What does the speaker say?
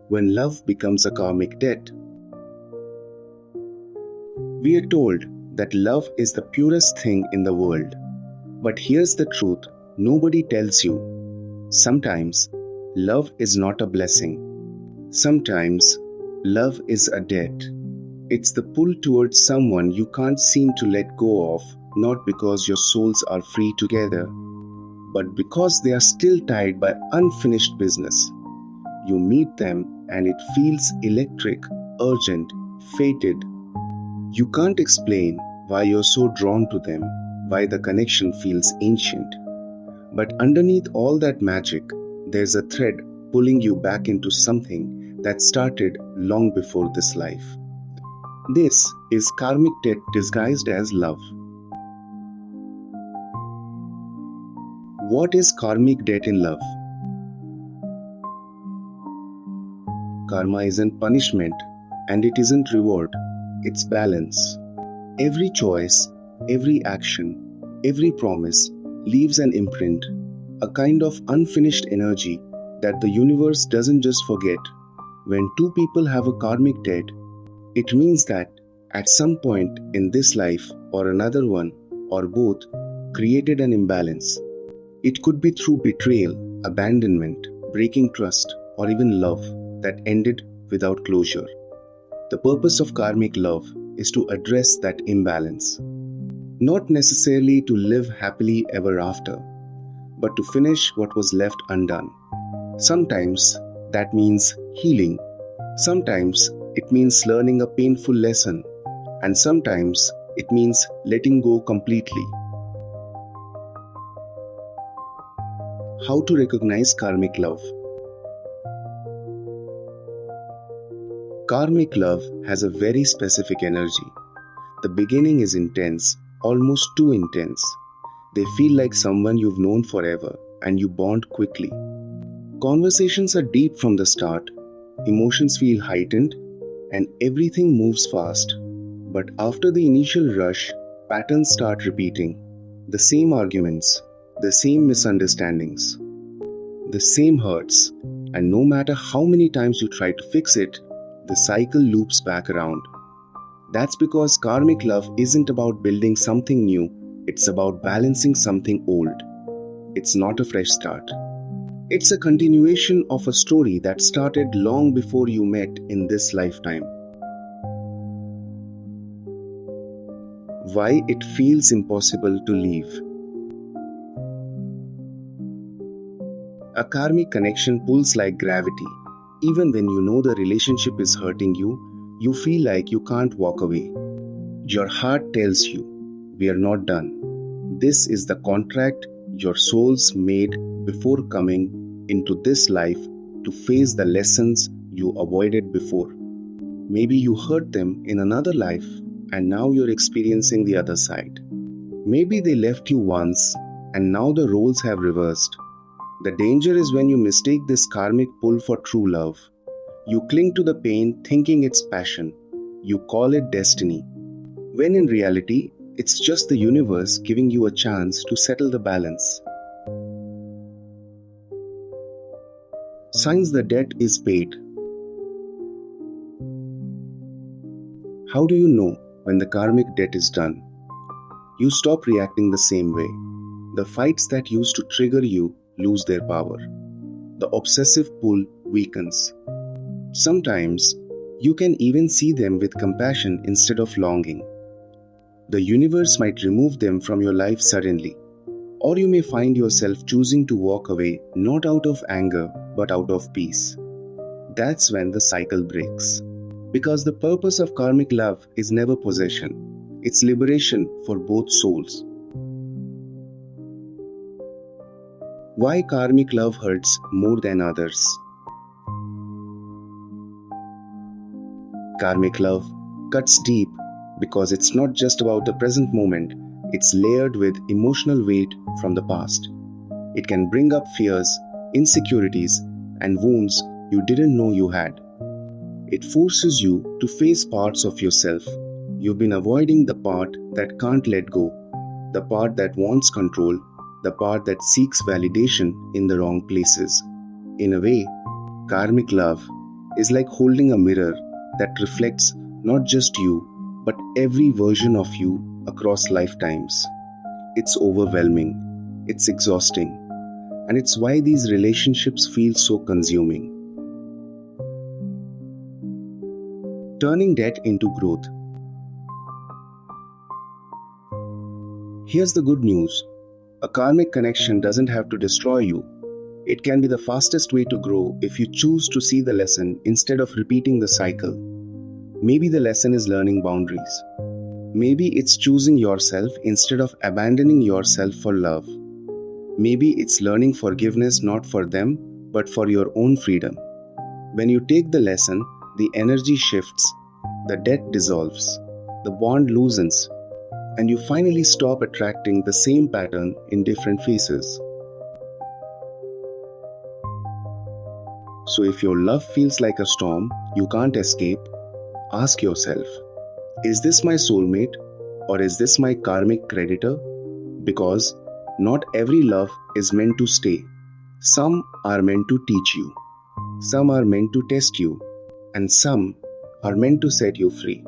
when love becomes a karmic debt. We are told that love is the purest thing in the world. But here's the truth nobody tells you. Sometimes, love is not a blessing. Sometimes, love is a debt. It's the pull towards someone you can't seem to let go of, not because your souls are free together, but because they are still tied by unfinished business. You meet them and it feels electric, urgent, fated. You can't explain why you're so drawn to them, why the connection feels ancient. But underneath all that magic, there's a thread pulling you back into something that started long before this life. This is karmic debt disguised as love. What is karmic debt in love? Karma isn't punishment, and it isn't reward, it's balance. Every choice, every action, every promise leaves an imprint, a kind of unfinished energy that the universe doesn't just forget. When two people have a karmic debt, it means that at some point in this life or another one, or both, created an imbalance. It could be through betrayal, abandonment, breaking trust, or even love that ended without closure. The purpose of karmic love is to address that imbalance. Not necessarily to live happily ever after, but to finish what was left undone. Sometimes that means healing. Sometimes it means learning a painful lesson. And sometimes it means letting go completely. How to recognize karmic love? Karmic love has a very specific energy. The beginning is intense, almost too intense. They feel like someone you've known forever and you bond quickly. Conversations are deep from the start, emotions feel heightened, and everything moves fast. But after the initial rush, patterns start repeating. The same arguments, the same misunderstandings, the same hurts, and no matter how many times you try to fix it, the cycle loops back around. That's because karmic love isn't about building something new, it's about balancing something old. It's not a fresh start. It's a continuation of a story that started long before you met in this lifetime. Why it feels impossible to leave. A karmic connection pulls like gravity. Even when you know the relationship is hurting you, you feel like you can't walk away. Your heart tells you, we are not done. This is the contract your souls made before coming into this life to face the lessons you avoided before. Maybe you hurt them in another life and now you're experiencing the other side. Maybe they left you once and now the roles have reversed. The danger is when you mistake this karmic pull for true love. You cling to the pain thinking it's passion. You call it destiny. When in reality, it's just the universe giving you a chance to settle the balance. Signs the debt is paid. How do you know when the karmic debt is done? You stop reacting the same way. The fights that used to trigger you lose their power. The obsessive pull weakens. Sometimes, you can even see them with compassion instead of longing. The universe might remove them from your life suddenly, or you may find yourself choosing to walk away not out of anger but out of peace. That's when the cycle breaks. Because the purpose of karmic love is never possession, it's liberation for both souls. Why karmic love hurts more than others? Karmic love cuts deep because it's not just about the present moment, it's layered with emotional weight from the past. It can bring up fears, insecurities, and wounds you didn't know you had. It forces you to face parts of yourself you've been avoiding, the part that can't let go, the part that wants control, the part that seeks validation in the wrong places. In a way, karmic love is like holding a mirror that reflects not just you, but every version of you across lifetimes. It's overwhelming, it's exhausting, and it's why these relationships feel so consuming. Turning debt into growth. Here's the good news. A karmic connection doesn't have to destroy you. It can be the fastest way to grow if you choose to see the lesson instead of repeating the cycle. Maybe the lesson is learning boundaries. Maybe it's choosing yourself instead of abandoning yourself for love. Maybe it's learning forgiveness not for them, but for your own freedom. When you take the lesson, the energy shifts, the debt dissolves, the bond loosens, and you finally stop attracting the same pattern in different faces. So if your love feels like a storm you can't escape, ask yourself, is this my soulmate or is this my karmic creditor? Because not every love is meant to stay. Some are meant to teach you. Some are meant to test you. And some are meant to set you free.